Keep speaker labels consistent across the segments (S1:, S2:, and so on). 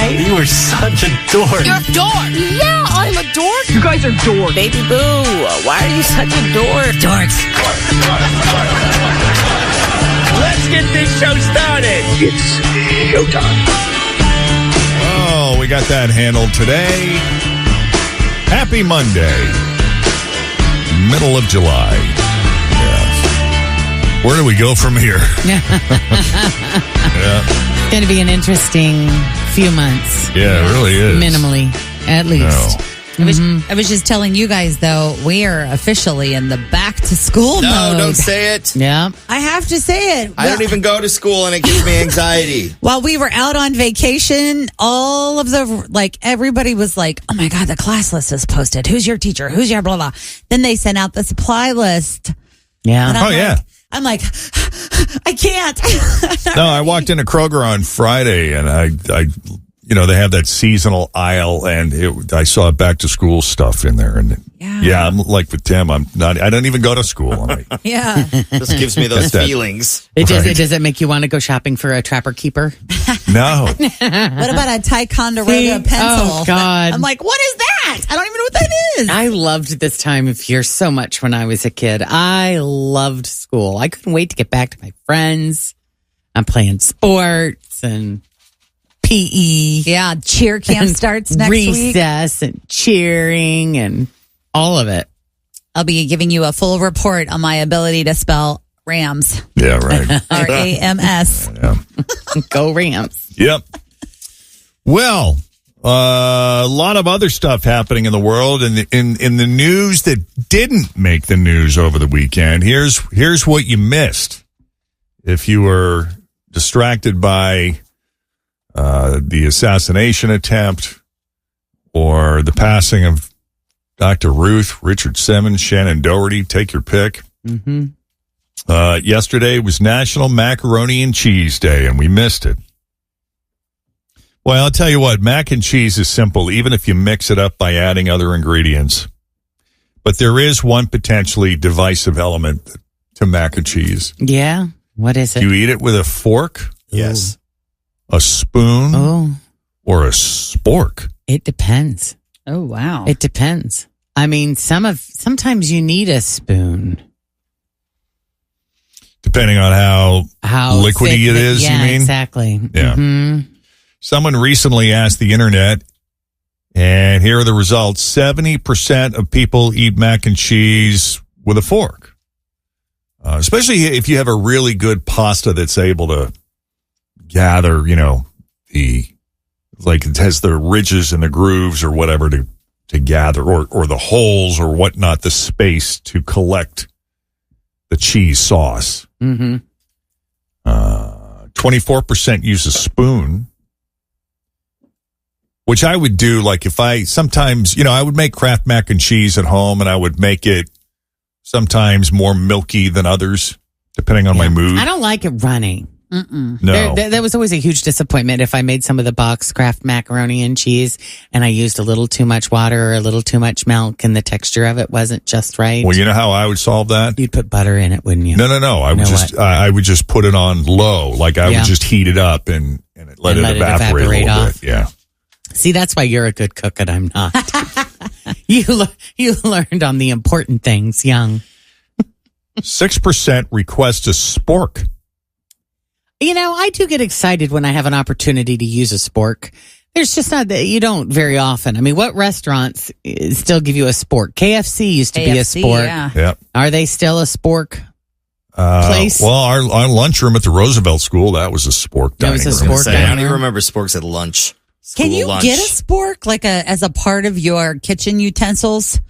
S1: right?
S2: You are such a dork.
S3: You're a dork.
S4: Yeah, I'm a dork.
S3: You guys are dorks.
S4: Baby boo, why are you such a dork?
S1: Dorks.
S2: Let's get this show started.
S5: It's showtime.
S6: Oh, we got that handled today. Happy Monday. Middle of July. Yes. Where do we go from here? Yeah.
S1: It's going to be an interesting few months.
S6: Yeah, it really is.
S1: Minimally, at least.
S6: No.
S7: I was just telling you guys, though, we are officially in the back to school
S8: No,
S7: mode.
S8: don't say it.
S1: Yeah.
S7: I have to say it.
S8: I don't even go to school and it gives me anxiety.
S7: While we were out on vacation, all of everybody was like, oh my God, the class list is posted. Who's your teacher? Who's your blah, blah. Then they sent out the supply list.
S1: Yeah.
S7: And
S6: I'm
S7: like, I can't.
S6: No, I walked into Kroger on Friday and I they have that seasonal aisle and I saw back to school stuff in there. And yeah, I'm like with Tim, I don't even go to school. I'm like,
S7: Yeah.
S8: This gives me those feelings.
S1: Does it make you want to go shopping for a Trapper Keeper?
S6: no.
S7: What about a Ticonderoga pencil?
S1: Oh, God.
S7: I'm like, what is that? I don't even know what that is.
S1: I loved this time of year so much when I was a kid. I loved school. I couldn't wait to get back to my friends. I'm playing sports and PE.
S7: Yeah, cheer camp starts next week.
S1: Recess and cheering and all of it.
S7: I'll be giving you a full report on my ability to spell Rams.
S6: Yeah, right.
S7: R-A-M-S.
S6: Yeah.
S1: Go Rams.
S6: Yep. Well, a lot of other stuff happening in the world and in the news that didn't make the news over the weekend. Here's what you missed. If you were distracted by the assassination attempt or the passing of Dr. Ruth, Richard Simmons, Shannon Doherty, take your pick.
S1: Mm-hmm.
S6: Yesterday was National Macaroni and Cheese Day, and we missed it. Well, I'll tell you what, mac and cheese is simple, even if you mix it up by adding other ingredients. But there is one potentially divisive element to mac and cheese.
S1: Yeah. What is it?
S6: Do you eat it with a fork?
S8: Yes.
S6: A spoon?
S1: Oh,
S6: Or a spork?
S1: it depends.
S7: Oh, wow.
S1: It depends. I mean, sometimes you need a spoon.
S6: Depending on how liquidy
S1: thick
S6: it is,
S1: yeah,
S6: you mean?
S1: Exactly.
S6: Yeah.
S1: Mm-hmm.
S6: Someone recently asked the internet, and here are the results. 70% of people eat mac and cheese with a fork. Especially if you have a really good pasta that's able to gather, it has the ridges and the grooves or whatever to gather, or the holes or whatnot, the space to collect the cheese sauce.
S1: Mm-hmm.
S6: 24% use a spoon, which I would do. Like if sometimes, I would make Kraft mac and cheese at home and I would make it sometimes more milky than others, depending on my mood.
S1: I don't like it running.
S7: Mm-mm.
S6: No.
S1: That was always a huge disappointment if I made some of the box Kraft macaroni and cheese and I used a little too much water or a little too much milk and the texture of it wasn't just right.
S6: Well, you know how I would solve that?
S1: You'd put butter in it, wouldn't you?
S6: No. I would just put it on low. Like I would just heat it up and let it evaporate a little
S1: off.
S6: bit. Yeah.
S1: See, that's why you're a good cook and I'm not. You learned on the important things young.
S6: 6% request a spork.
S1: I do get excited when I have an opportunity to use a spork. There's just not that you don't very often. I mean, what restaurants still give you a spork? KFC used to be a spork.
S7: Yeah.
S6: Yep.
S1: Are they still a spork place?
S6: Well, our lunchroom at the Roosevelt School, that was a spork
S1: That
S6: dining
S1: was a
S6: room.
S1: spork
S8: I
S1: dining
S8: don't even
S1: room.
S8: remember sporks at lunch.
S7: Can you
S8: lunch.
S7: get a spork as a part of your kitchen utensils?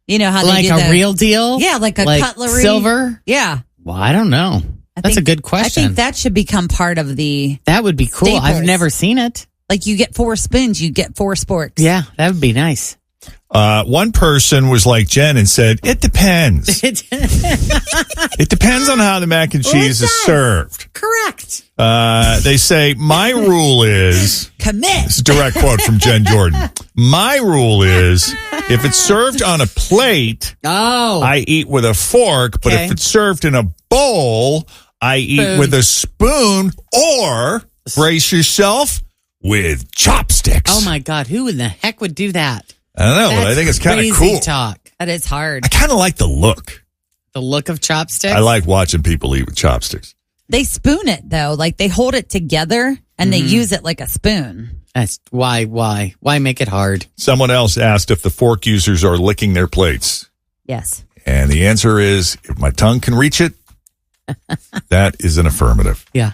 S7: You know how
S1: Like
S7: they do
S1: a real deal?
S7: Yeah, like a cutlery.
S1: Silver?
S7: Yeah.
S1: Well, I don't know. That's a good question.
S7: I think that should become part of the,
S1: That would be cool.
S7: Staples.
S1: I've never seen it.
S7: like you get 4 spoons, you get 4 sporks.
S1: Yeah, that would be nice.
S6: One person was like Jen and said, it depends. It depends on how the mac and cheese is served.
S7: Correct.
S6: They say, my rule is,
S7: Commit.
S6: this is a direct quote from Jen Jordan. My rule is, if it's served on a plate,
S1: Oh.
S6: I eat with a fork, but
S1: Okay.
S6: if it's served in a bowl, I eat
S1: Spoon.
S6: with a spoon, or brace yourself with chopsticks.
S1: Oh my God, who in the heck would do that?
S6: I don't know, but I think it's kind of cool.
S1: Talk.
S7: That is hard.
S6: I kind of like the look.
S1: The look of chopsticks.
S6: I like watching people eat with chopsticks.
S7: They spoon it though, like they hold it together and they use it like a spoon.
S1: That's why make it hard?
S6: Someone else asked if the fork users are licking their plates.
S7: Yes.
S6: And the answer is, if my tongue can reach it, that is an affirmative.
S1: Yeah.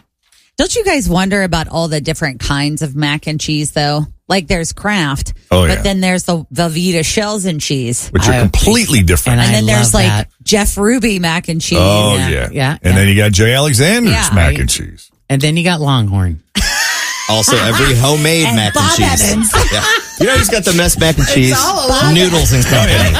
S7: Don't you guys wonder about all the different kinds of mac and cheese, though? Like there's Kraft,
S6: yeah.
S7: but then there's the Velveeta shells and cheese.
S6: Which are completely different.
S7: And then there's
S1: love
S7: like Jeff Ruby mac and cheese.
S6: Oh, yeah.
S1: Yeah.
S6: And then you got Jay Alexander's mac and cheese.
S1: And then you got Longhorn.
S8: Also, every homemade
S7: And
S8: mac
S7: Bob
S8: and cheese.
S7: Evans.
S8: Yeah. You know, he's got the best mac and cheese. Noodles and company.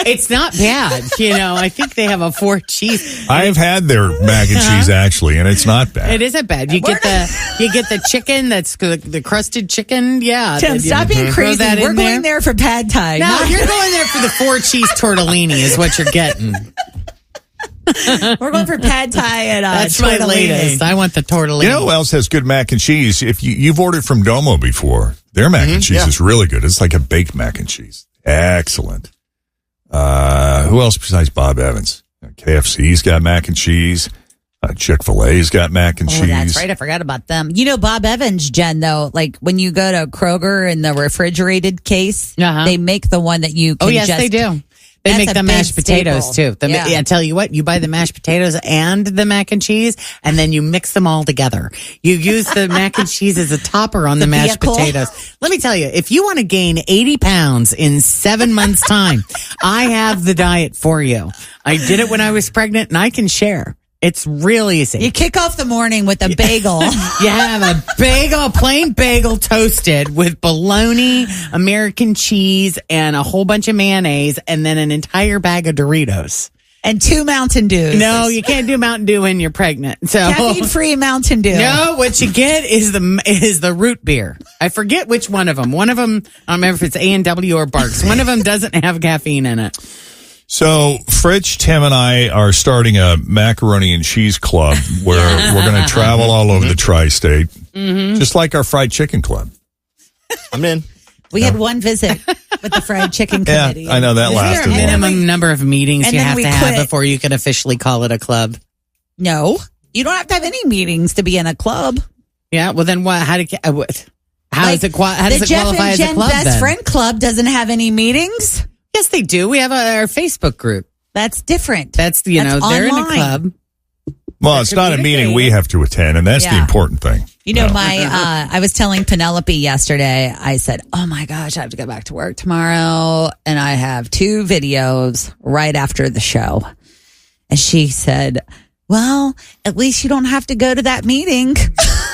S1: It's not bad. I think they have a 4 cheese.
S6: I've had their mac and cheese actually, and it's not bad.
S1: It isn't bad. You get the chicken that's the crusted chicken. Yeah.
S7: Tim, stop being crazy. We're going there for pad thai.
S1: No, you're going there for the 4 cheese tortellini is what you're getting.
S7: We're going for pad thai and
S1: that's my latest. I want the tortellini.
S6: You know who else has good mac and cheese? If you've ordered from Domo before, their mac and cheese is really good. It's like a baked mac and cheese. Excellent. Who else besides Bob Evans? KFC's got mac and cheese. Chick-fil-A's got mac and cheese.
S7: That's right. I forgot about them. Bob Evans, Jen, though, like when you go to Kroger in the refrigerated case, they make the one that you can
S1: they do. They make the mashed potatoes too. I tell you what, you buy the mashed potatoes and the mac and cheese, and then you mix them all together. You use the mac and cheese as a topper on the mashed potatoes. Let me tell you, if you want to gain 80 pounds in 7 months' time, I have the diet for you. I did it when I was pregnant, and I can share. It's real easy.
S7: You kick off the morning with a bagel.
S1: You have a plain bagel toasted with bologna, American cheese, and a whole bunch of mayonnaise, and then an entire bag of Doritos.
S7: And 2 Mountain Dews.
S1: No, you can't do Mountain Dew when you're pregnant. So
S7: caffeine-free Mountain Dew.
S1: No, what you get is the root beer. I forget which one of them. One of them, I don't remember if it's A&W or Barks. One of them doesn't have caffeine in it.
S6: So, Fritch, Tim, and I are starting a macaroni and cheese club where we're going to travel all over the tri-state, just like our fried chicken club.
S8: I'm in.
S7: We had one visit with the fried chicken committee.
S6: Yeah, I know that lasted.
S1: Is there a minimum number of meetings you have to have
S7: quit.
S1: before you can officially call it a club?
S7: No, you don't have to have any meetings to be in a club.
S1: Yeah, well then what? How does it qualify as a club?
S7: The Jeff and Jen Best Friend Club doesn't have any meetings.
S1: Yes, they do. We have our Facebook group.
S7: That's different.
S1: That's they're
S7: online.
S1: in a club.
S6: Well, it's not a meeting we have to attend, and that's the important thing.
S7: I was telling Penelope yesterday, I said, oh my gosh, I have to go back to work tomorrow, and I have 2 videos right after the show. And she said, well, at least you don't have to go to that meeting.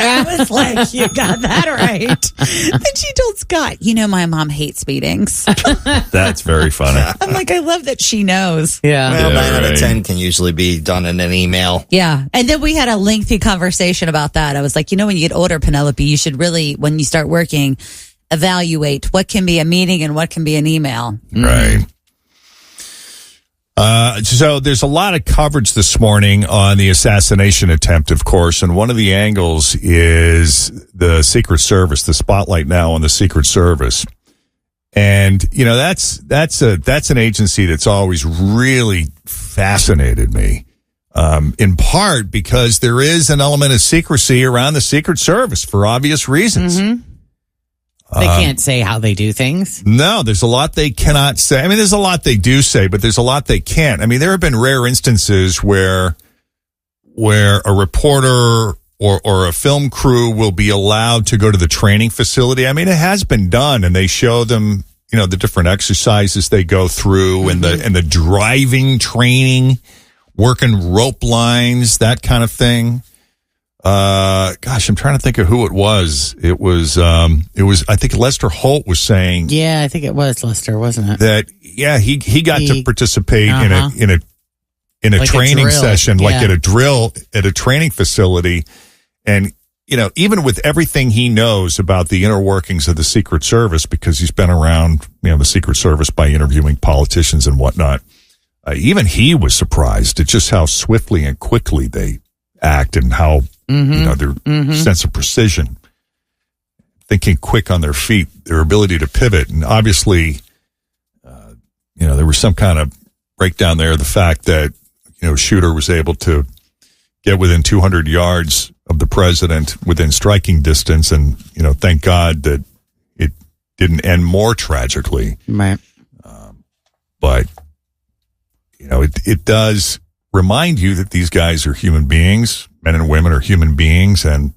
S7: I was like, you got that right. And she told Scott, my mom hates meetings.
S6: That's very funny.
S7: I'm like, I love that she knows.
S1: Yeah.
S8: Well, 9 out of 10 can usually be done in an email.
S7: Yeah. And then we had a lengthy conversation about that. I was like, when you get older, Penelope, you should really, when you start working, evaluate what can be a meeting and what can be an email.
S6: Right. So there's a lot of coverage this morning on the assassination attempt, of course, and one of the angles is the Secret Service, the spotlight now on the Secret Service. And, that's an agency that's always really fascinated me, in part because there is an element of secrecy around the Secret Service for obvious reasons.
S1: Mm-hmm. They can't say how they do things.
S6: No, there's a lot they cannot say. I mean, there's a lot they do say, but there's a lot they can't. I mean, there have been rare instances where a reporter or a film crew will be allowed to go to the training facility. I mean, it has been done, and they show them, the different exercises they go through and the driving training, working rope lines, that kind of thing. Gosh, I'm trying to think of who it was. It was, I think Lester Holt was saying.
S1: Yeah, I think it was Lester, wasn't it?
S6: That, he got to participate in a
S1: like
S6: training session, like
S1: yeah.
S6: at a drill at a training facility. And, even with everything he knows about the inner workings of the Secret Service, because he's been around, the Secret Service by interviewing politicians and whatnot, even he was surprised at just how swiftly and quickly they act and how, their sense of precision. thinking quick on their feet, their ability to pivot. And obviously, there was some kind of breakdown there. The fact that, shooter was able to get within 200 yards of the president within striking distance. And, thank God that it didn't end more tragically.
S1: Right.
S6: But, it does remind you that these guys are human beings. Men and women are human beings, and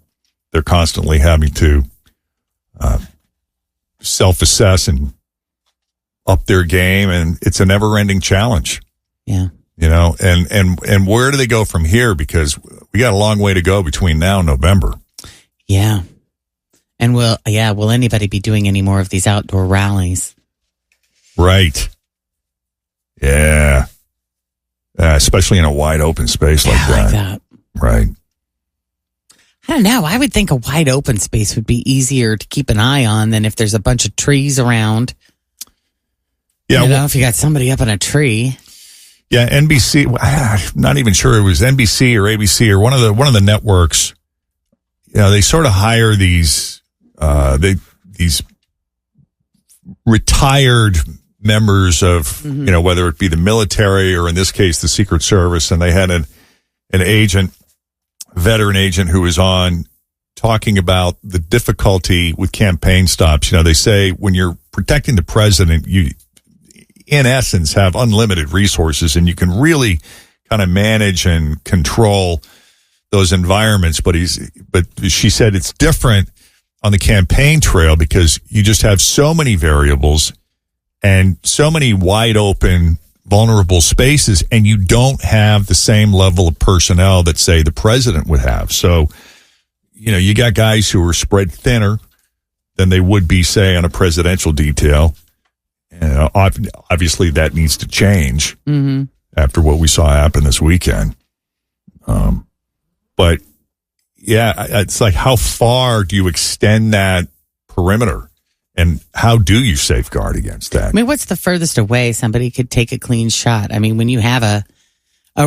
S6: they're constantly having to self-assess and up their game, and it's a never-ending challenge.
S1: Yeah.
S6: And where do they go from here? Because we got a long way to go between now and November.
S1: Yeah. And will anybody be doing any more of these outdoor rallies?
S6: Right. Yeah. Especially in a wide open space like that.
S1: Like that.
S6: Right.
S1: I don't know. I would think a wide open space would be easier to keep an eye on than if there's a bunch of trees around. Yeah. If you got somebody up in a tree.
S6: Yeah, NBC. I'm not even sure it was NBC or ABC or one of the networks. They sort of hire these retired members of whether it be the military or in this case the Secret Service, and they had an veteran agent who was on talking about the difficulty with campaign stops. They say when you're protecting the president, you in essence have unlimited resources and you can really kind of manage and control those environments. But she said it's different on the campaign trail because you just have so many variables and so many wide open, vulnerable spaces, and you don't have the same level of personnel that, say, the president would have. So, you got guys who are spread thinner than they would be, say, on a presidential detail. And obviously, that needs to change after what we saw happen this weekend. But, yeah, it's like, how far do you extend that perimeter? And how do you safeguard against that?
S1: I mean, what's the furthest away somebody could take a clean shot? I mean, when you have a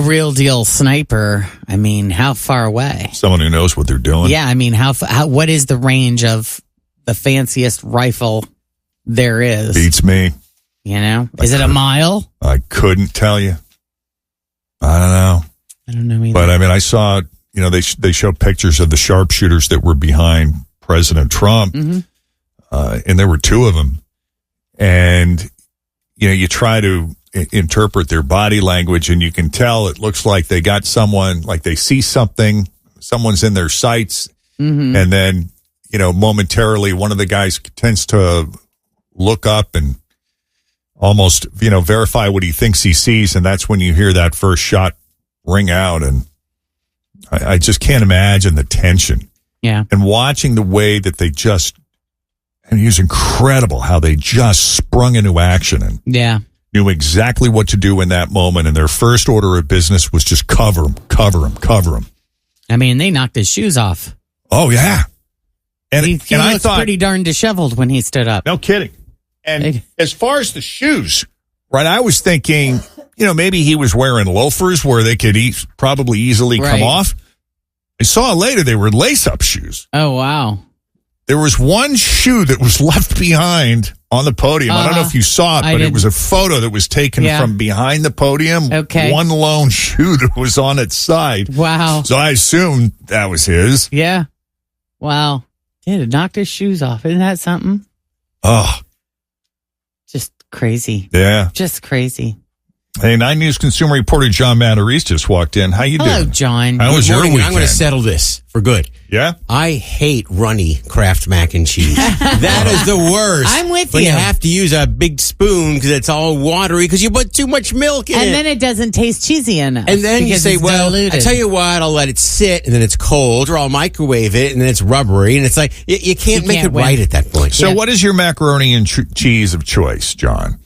S1: real deal sniper, I mean, how far away?
S6: Someone who knows what they're doing.
S1: Yeah, I mean, what is the range of the fanciest rifle there is?
S6: Beats me.
S1: Is it a mile?
S6: I couldn't tell you. I don't know.
S1: I don't know either.
S6: But I mean, I saw, they show pictures of the sharpshooters that were behind President Trump. And there were two of them. And, you try to interpret their body language and you can tell it looks like they got someone, like they see something, someone's in their sights. And then, momentarily one of the guys tends to look up and almost, verify what he thinks he sees. And that's when you hear that first shot ring out. And I just can't imagine the tension.
S1: Yeah.
S6: And watching the way that they and it was incredible how they just sprung into action and knew exactly what to do in that moment. And their first order of business was just cover him.
S1: I mean, they knocked his shoes off.
S6: Oh, yeah. And
S1: he
S6: and I
S1: looked
S6: thought,
S1: pretty darn disheveled when he stood up.
S6: No kidding. And as far as the shoes, right, I was thinking, maybe he was wearing loafers where they could probably easily come off. I saw later they were lace-up shoes.
S1: Oh, wow.
S6: There was one shoe that was left behind on the podium. I don't know if you saw it, but it was a photo that was taken from behind the podium.
S1: Okay.
S6: One lone shoe that was on its side.
S1: Wow.
S6: So I assumed that was his.
S1: Yeah. Wow. Yeah, it knocked his shoes off. Isn't that something?
S6: Oh.
S1: Just crazy.
S6: Yeah.
S1: Just crazy.
S6: Hey, 9 News consumer reporter John Matarese just walked in. How you doing?
S1: Hello, John.
S6: How was your weekend?
S3: I'm going to settle this for good.
S6: Yeah?
S3: I hate runny Kraft mac and cheese. That is the worst.
S1: I'm with
S3: when
S1: you.
S3: You have to use a big spoon because it's all watery because you put too much milk in it.
S1: And then it doesn't taste cheesy enough.
S3: And then you say, well,
S1: diluted.
S3: I tell you what, I'll let it sit and then it's cold, or I'll microwave it and then it's rubbery. And it's like, you can't make it right at that point.
S6: So what is your macaroni and cheese of choice, John?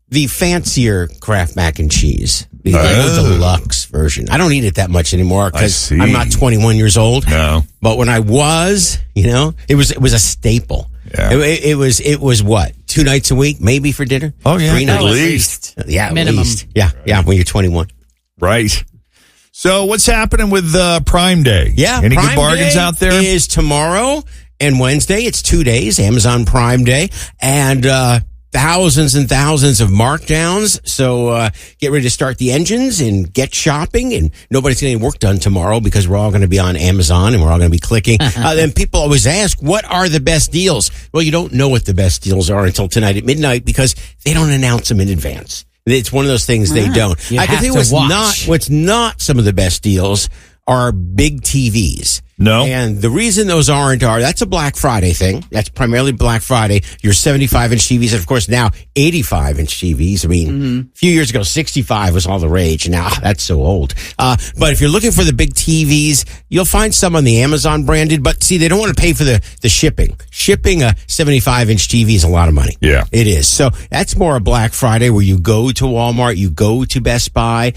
S3: The fancier Kraft mac and cheese. The deluxe version. I don't eat it that much anymore because I'm not 21 years old.
S6: No.
S3: But when I was, it was a staple.
S6: Yeah.
S3: It was what? 2 nights a week, maybe for dinner?
S6: Oh, yeah.
S3: 3 nights.
S6: At least.
S3: Yeah, at
S1: Minimum.
S3: least. Yeah, when you're 21.
S6: Right. So what's happening with Prime Day?
S3: Yeah.
S6: Any
S3: Prime
S6: good bargains
S3: Day
S6: out there?
S3: Is tomorrow. and Wednesday. It's 2 days, Amazon Prime Day, and thousands and thousands of markdowns. So get ready to start the engines and get shopping. And nobody's getting work done tomorrow because we're all going to be on Amazon and we're all going to be clicking. Then people always ask, what are the best deals? Well, you don't know what the best deals are until tonight at midnight because they don't announce them in advance. It's one of those things they don't. I can tell you what's not some of the best deals are big TVs.
S6: No.
S3: And the reason those that's a Black Friday thing. That's primarily Black Friday. Your 75-inch TVs, and of course now 85-inch TVs. I mean, a few years ago, 65 was all the rage. Now that's so old. But if you're looking for the big TVs, you'll find some on the Amazon branded. But see, they don't want to pay for the shipping. Shipping a 75-inch TV is a lot of money.
S6: Yeah.
S3: It is. So that's more a Black Friday where you go to Walmart, you go to Best Buy.